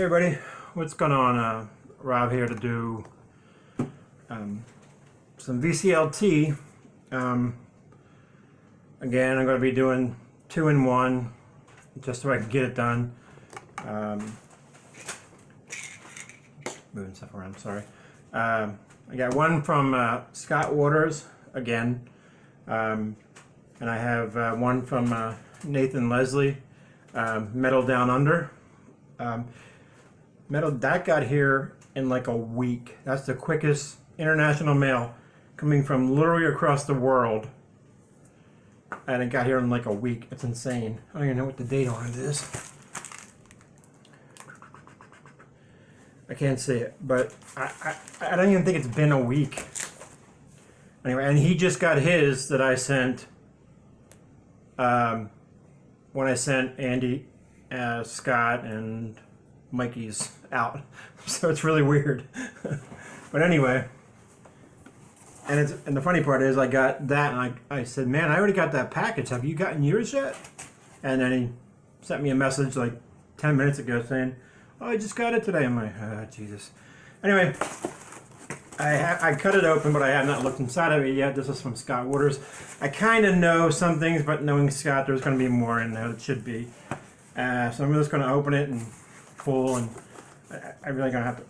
Hey everybody, what's going on? Rob here to do some VCLT. Again, I'm going to be doing 2-in-1 just so I can get it done. Moving stuff around, sorry. I got one from Scott Waters again, and I have one from Nathan Leslie, Metal Down Under. Metal that got here in like a week. That's the quickest international mail coming from literally across the world, and it got here in like a week. It's insane. I don't even know what the date on it is. I can't see it, but I don't even think it's been a week. Anyway, and he just got his that I sent when I sent Andy, Scott, and Mikey's out. So it's really weird. But anyway, and the funny part is I got that and I said, man, I already got that package. Have you gotten yours yet? And then he sent me a message like 10 minutes ago saying, oh, I just got it today. I'm like, oh, Jesus. Anyway, I cut it open, but I have not looked inside of it yet. This is from Scott Waters. I kind of know some things, but knowing Scott, there's going to be more in there. It should be. So I'm just going to open it and pull, and I really going to have to.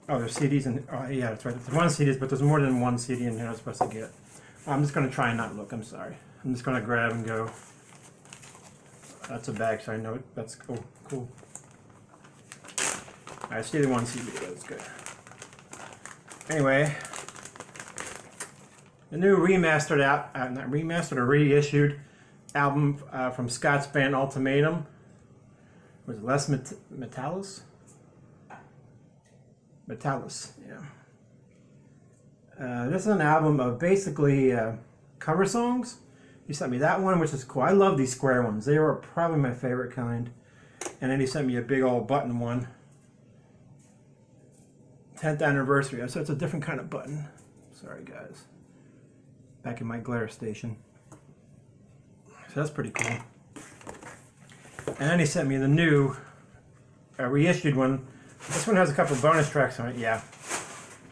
Oh, there's CDs, and oh yeah, that's right. There's one CD, but there's more than one CD in here I'm supposed to get. I'm just going to try and not look. I'm sorry. I'm just going to grab and go. That's a bag, so I know it. That's cool. Cool. I see the one CD. That's good. Anyway, the new remastered not remastered or reissued album from Scott's band Ultimatum. Was it Les Metallus? Metallus, yeah. This is an album of basically cover songs. He sent me that one, which is cool. I love these square ones. They were probably my favorite kind. And then he sent me a big old button one. 10th anniversary. So it's a different kind of button. Sorry, guys. Back in my glare station. So that's pretty cool. And then he sent me the new reissued one. This one has a couple bonus tracks on it. Yeah,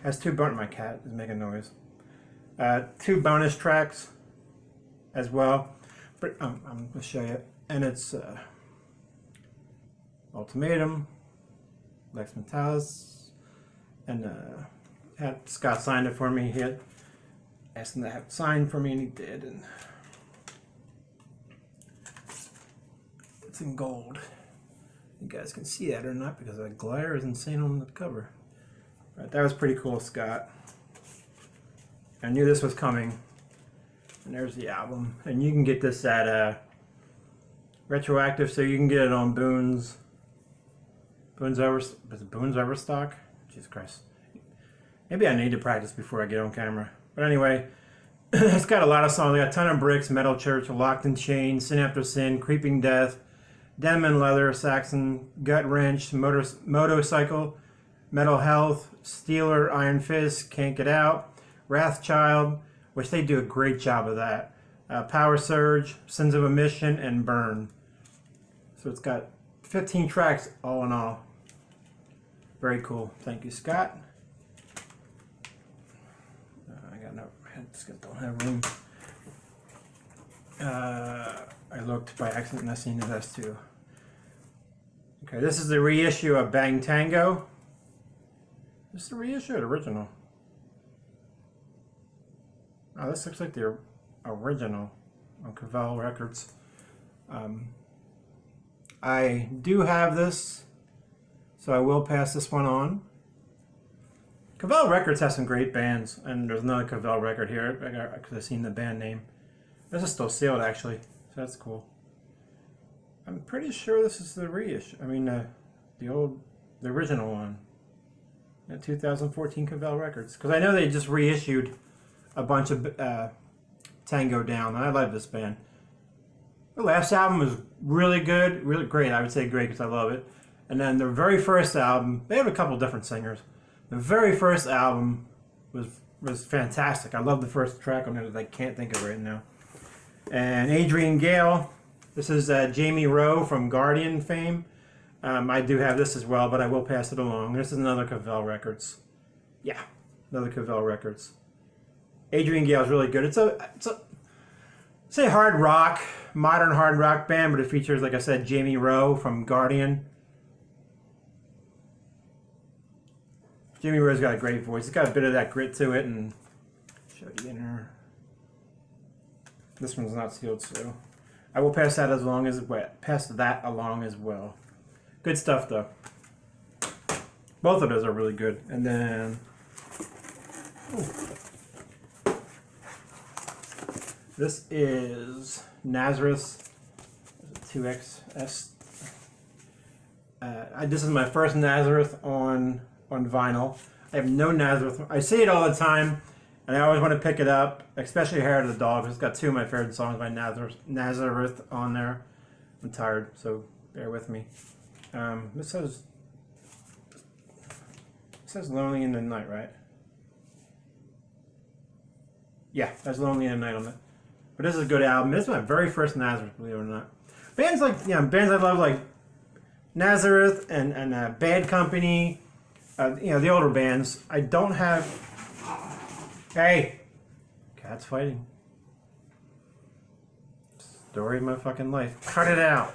has two bonus. My cat is making noise. 2 bonus tracks as well. But I'm gonna show you. And it's Ultimatum, Lex Metallus, and had Scott signed it for me. He had asked him to have it signed for me, and he did. And it's in gold. You guys can see that or not because the glare is insane on the cover. Right, that was pretty cool, Scott. I knew this was coming. And there's the album. And you can get this at Retroactive, so you can get it on Boone's Overstock. Jesus Christ. Maybe I need to practice before I get on camera. But anyway, it's got a lot of songs. I got a ton of bricks, Metal Church, Locked in Chains, Sin After Sin, Creeping Death, Denim and Leather, Saxon, Gut Wrench, Motorcycle, Metal Health, Steeler, Iron Fist, Can't Get Out, Wrathchild, which they do a great job of that, Power Surge, Sins of Omission, and Burn. So it's got 15 tracks all in all. Very cool. Thank you, Scott. I just don't have room. I looked by accident and I seen the S2. Okay, this is the reissue of Bang Tango. This is the reissue or the original? Oh, this looks like the original on Cavell Records. I do have this, so I will pass this one on. Cavell Records has some great bands, and there's another Cavell record here because I've seen the band name. This is still sealed, actually, so that's cool. I'm pretty sure this is the reissue. I mean, the original one. 2014 Cavell Records, because I know they just reissued a bunch of Tango Down, and I love this band. The last album was really good, really great. I would say great because I love it. And then their very first album, they have a couple different singers. The very first album was fantastic. I love the first track on it that I can't think of right now. And Adrian Gale, this is Jamie Rowe from Guardian fame. I do have this as well, but I will pass it along. This is another Cavell Records. Yeah, another Cavell Records. Adrian Gale's really good. It's a say hard rock, modern hard rock band, but it features, like I said, Jamie Rowe from Guardian. Jamie Rowe's got a great voice. It's got a bit of that grit to it, and show the inner. This one's not sealed, so I will pass that along as well. Good stuff, though. Both of those are really good. And then, this is Nazareth 2XS. This is my first Nazareth on vinyl. I have no Nazareth. I say it all the time, and I always want to pick it up, especially Hair of the Dog. It's got two of my favorite songs by Nazareth on there. I'm tired, so bear with me. This says Lonely in the Night, right? Yeah, that's Lonely in the Night on it. But this is a good album. This is my very first Nazareth, believe it or not. Bands like, bands I love, like Nazareth and Bad Company, the older bands. I don't have. Hey, cats fighting. Story of my fucking life. Cut it out.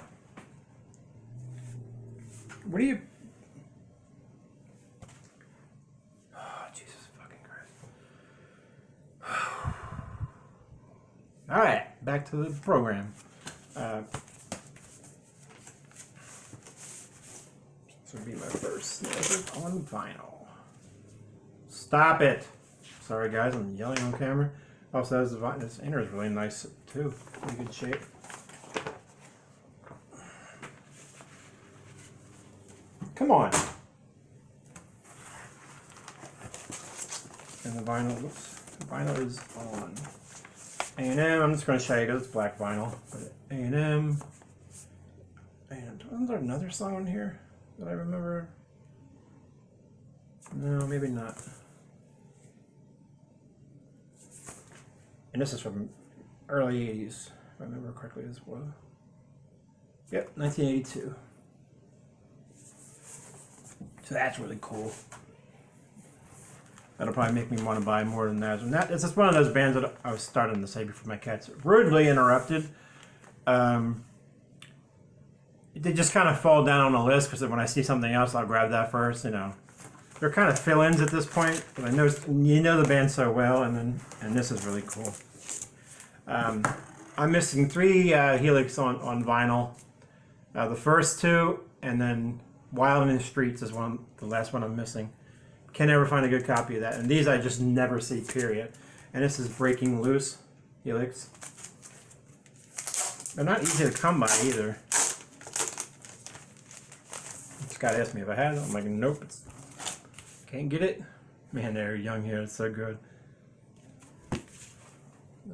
What are you? Oh, Jesus fucking Christ. All right, back to the program. This would be my first Nazareth on vinyl. Stop it. Sorry guys, I'm yelling on camera. Also, this inner is really nice too. Pretty good shape. Come on. And the vinyl is on. A&M, I'm just going to show you because it's black vinyl. But A&M. And wasn't there another song on here that I remember? No, maybe not. And this is from early 80s, if I remember correctly as well. Yep, 1982. So that's really cool. That'll probably make me want to buy more than that. And it's just one of those bands that I was starting to say before my cats rudely interrupted. They just kind of fall down on the list because when I see something else, I'll grab that first. They're kind of fill-ins at this point, but I know the band so well, and this is really cool. I'm missing 3 Helix on vinyl. The first 2, and then Wild in the Streets is the last one I'm missing. Can never find a good copy of that, and these I just never see. Period. And this is Breaking Loose Helix. They're not easy to come by either. Scott asked me if I had it. I'm like, nope. Can't get it. Man, they're young here. It's so good. The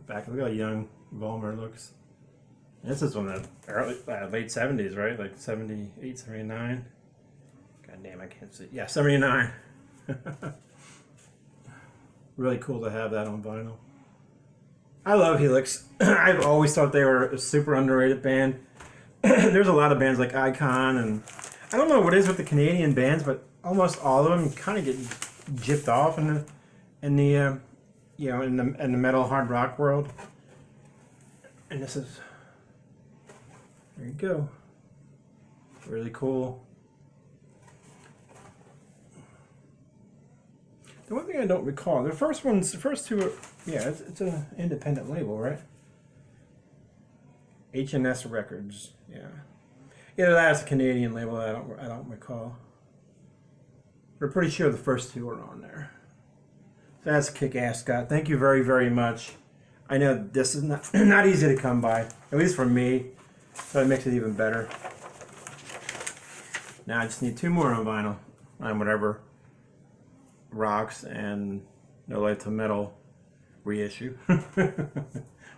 back, look how young Volmer looks. And this is from the late 70s, right? Like 78, 79. God damn, I can't see. Yeah, 79. Really cool to have that on vinyl. I love Helix. I've always thought they were a super underrated band. There's a lot of bands like Icon, and I don't know what it is with the Canadian bands, but almost all of them kind of get gypped off in the metal hard rock world. And this is, there you go, really cool. The one thing I don't recall, the first 2 are, yeah, it's an independent label, right? H&S Records, yeah. Either that's a Canadian label, I don't recall. We're pretty sure the first 2 are on there. So that's kick-ass, Scott. Thank you very, very much. I know this is not easy to come by, at least for me, so it makes it even better. Now I just need 2 more on vinyl, on whatever Rocks and No Light to Metal reissue,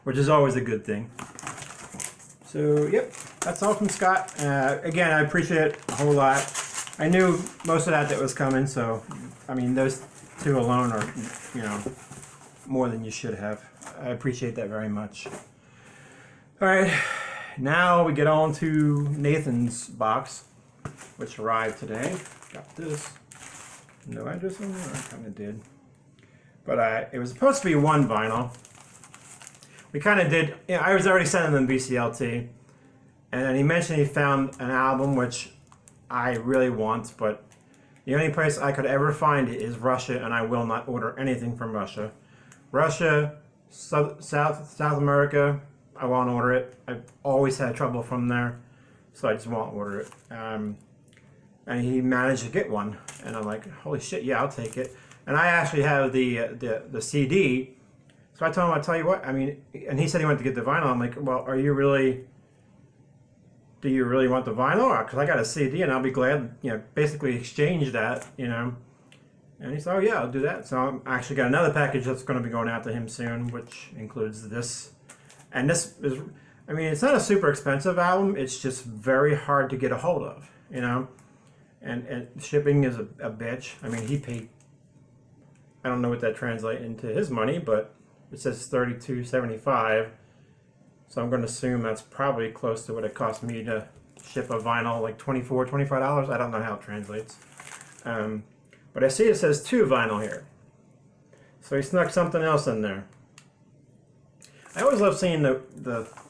which is always a good thing. So, yep, that's all from Scott. Again, I appreciate it a whole lot. I knew most of that was coming, so, I mean, those 2 alone are, more than you should have. I appreciate that very much. All right, now we get on to Nathan's box. which arrived today. Got this. No address on there? I kind of did. But it was supposed to be one vinyl. We kind of did, you know, I was already sending them Vclt. And then he mentioned he found an album, which I really want, but the only place I could ever find it is Russia, and I will not order anything from Russia. Russia, South America, I won't order it. I've always had trouble from there, so I just won't order it. And he managed to get one, and I'm like, holy shit, yeah, I'll take it. And I actually have the CD, so I told him, I'll tell you what, I mean, and he said he wanted to get the vinyl. I'm like, well, do you really want the vinyl? Because I got a CD, and I'll be glad, you know, basically exchange that, you know. And he said, oh yeah, I'll do that. So I actually got another package that's going to be going out to him soon, which includes this. And this is, I mean, it's not a super expensive album. It's just very hard to get a hold of, you know. And shipping is a bitch. I mean, he paid, I don't know what that translates into his money, but it says $32.75. So I'm going to assume that's probably close to what it cost me to ship a vinyl, like $24, $25. I don't know how it translates. But I see it says 2 vinyl here. So he snuck something else in there. I always love seeing the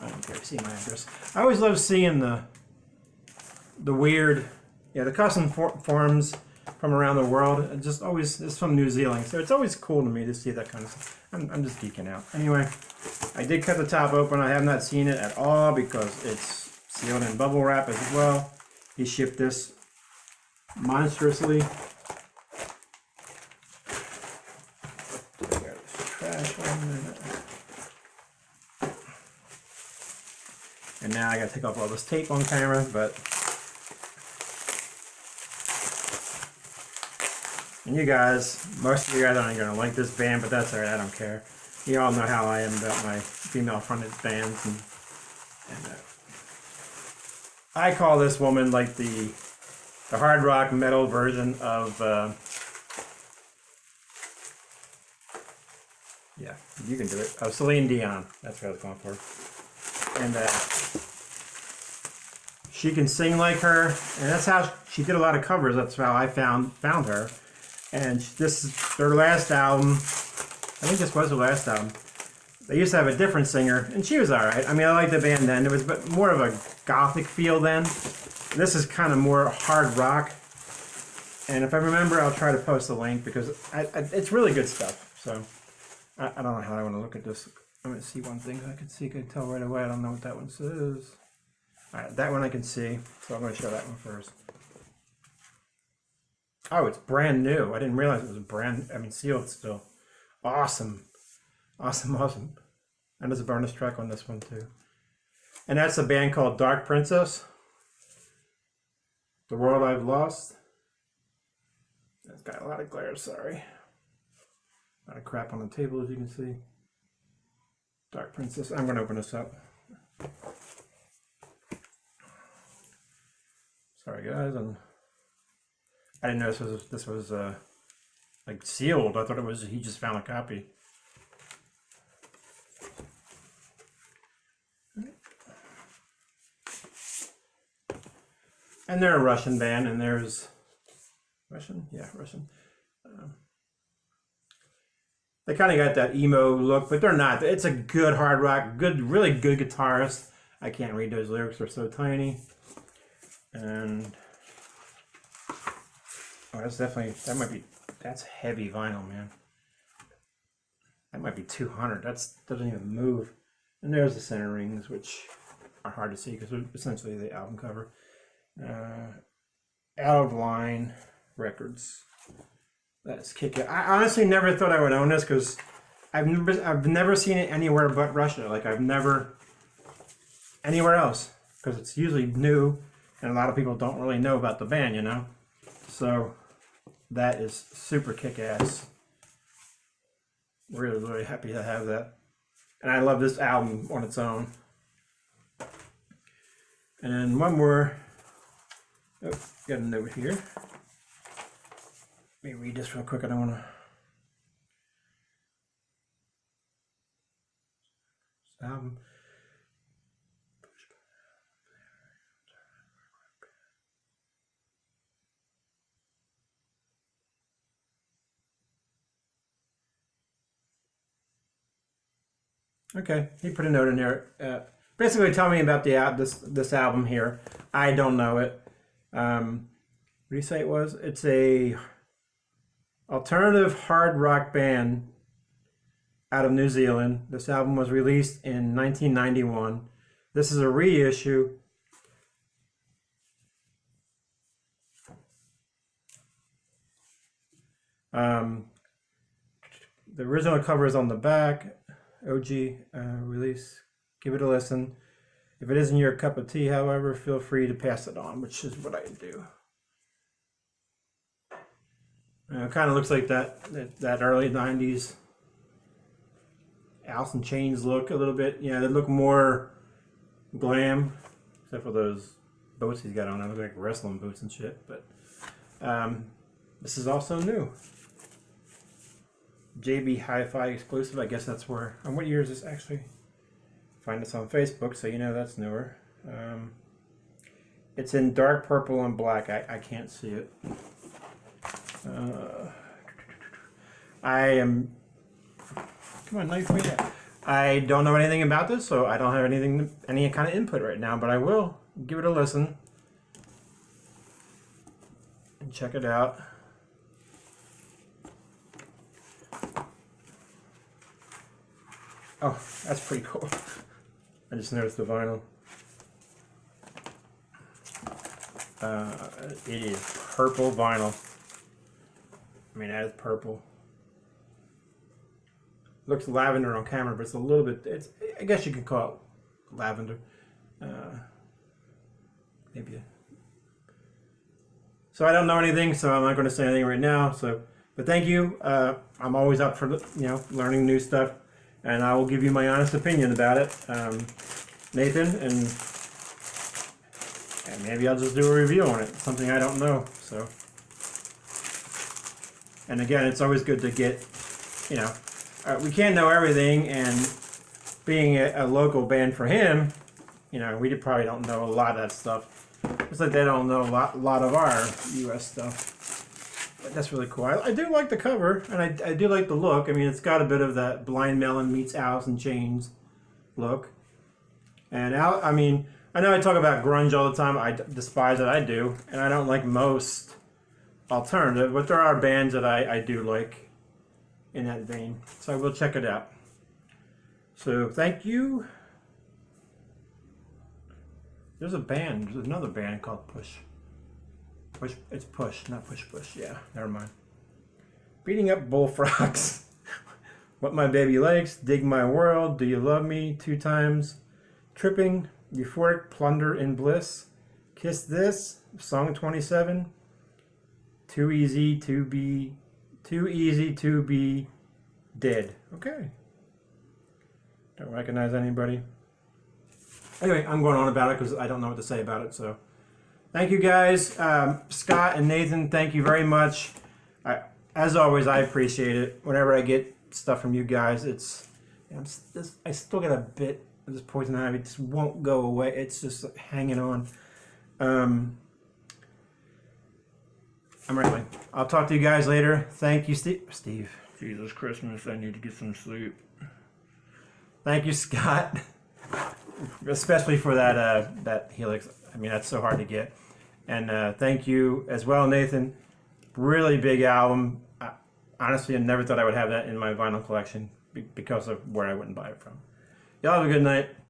I don't care if you see my address. I always love seeing the weird, yeah, the custom forms from around the world. It just always, it's from New Zealand. So it's always cool to me to see that kind of stuff. I'm just geeking out. Anyway, I did cut the top open. I have not seen it at all because it's sealed in bubble wrap as well. He shipped this monstrously. And now I gotta take off all this tape on camera, but and you guys, most of you guys aren't gonna like this band, but that's alright, I don't care. You all know how I am about my female fronted bands, and I call this woman like the hard rock metal version of yeah, you can do it. Oh, Celine Dion. That's what I was going for. And she can sing like her, and that's how she did a lot of covers. That's how I found her. And this is their last album. I think this was her last album. They used to have a different singer, and she was all right. I mean, I liked the band then. It was more of a gothic feel then. This is kind of more hard rock. And if I remember, I'll try to post a link because it's really good stuff. So I don't know how I want to look at this. I'm going to see one thing I can tell right away. I don't know what that one says. All right, that one I can see. So I'm going to show that one first. Oh, it's brand new. I didn't realize it was sealed still. Awesome. Awesome, awesome. And there's a bonus track on this one too. And that's a band called Dark Princess. The World I've Lost. It's got a lot of glare, sorry. A lot of crap on the table, as you can see. Dark Princess. I'm going to open this up. Sorry, guys. I didn't know this was like sealed. I thought it was he just found a copy. And they're a Russian band, and there's Russian, yeah, Russian. They kind of got that emo look, but they're not. It's a good hard rock, really good guitarist. I can't read those lyrics; they're so tiny. And oh, that's heavy vinyl, man. That might be 200. That doesn't even move. And there's the center rings, which are hard to see because they're essentially the album cover. Out of Line Records. That's kicking. I honestly never thought I would own this because I've never seen it anywhere but Russia. Like I've never anywhere else because it's usually new, and a lot of people don't really know about the band, you know. So that is super kick-ass. Really, really happy to have that, and I love this album on its own. And one more. Oh, got a note here. Let me read this real quick. I don't want to. Okay, he put a note in there. Basically, tell me about the this album here. I don't know it. What do you say it was? It's a alternative hard rock band out of New Zealand. This album was released in 1991. This is a reissue. The original cover is on the back. OG release. Give it a listen. If it isn't your cup of tea, however, feel free to pass it on, which is what I do. It kind of looks like that early 90s Alice in Chains look a little bit. Yeah, they look more glam, except for those boots he's got on. They look like wrestling boots and shit. But this is also new. JB Hi-Fi exclusive. I guess that's where. And what year is this actually? Find us on Facebook, so you know that's newer. It's in dark purple and black. I can't see it. I am. Come on, knife me that. I don't know anything about this, so I don't have any kind of input right now. But I will give it a listen and check it out. Oh, that's pretty cool. I just noticed the vinyl. It is purple vinyl. I mean, that is purple. Looks lavender on camera, but it's a little bit. I guess you could call it lavender. Maybe. So I don't know anything, so I'm not going to say anything right now. So, but thank you. I'm always up for learning new stuff. And I will give you my honest opinion about it, Nathan, and maybe I'll just do a review on it, something I don't know. So, and again, it's always good to get, we can't know everything, and being a local band for him, we probably don't know a lot of that stuff. It's like they don't know a lot of our U.S. stuff. That's really cool. I do like the cover, and I do like the look. I mean, it's got a bit of that Blind Melon meets Alice in Chains look. And I mean, I know I talk about grunge all the time. I despise it. I do, and I don't like most alternative, but there are bands that I do like in that vein. So I will check it out. So thank you. There's another band called Push. It's Push, not Push Push. Yeah, never mind. Beating up bullfrogs. What my baby likes. Dig my world. Do you love me? 2 times. Tripping. Euphoric. Plunder in bliss. Kiss this. Song 27. Too easy to be dead. Okay. Don't recognize anybody. Anyway, I'm going on about it because I don't know what to say about it. So. Thank you guys, Scott and Nathan. Thank you very much. As always, I appreciate it. Whenever I get stuff from you guys, I still got a bit of this poison ivy. It just won't go away. It's just hanging on. I'm rambling. I'll talk to you guys later. Thank you, Steve. Jesus Christmas, I need to get some sleep. Thank you, Scott, especially for that Helix. I mean, that's so hard to get. And thank you as well, Nathan. Really big album. Honestly, I never thought I would have that in my vinyl collection because of where I went and buy it from. Y'all have a good night.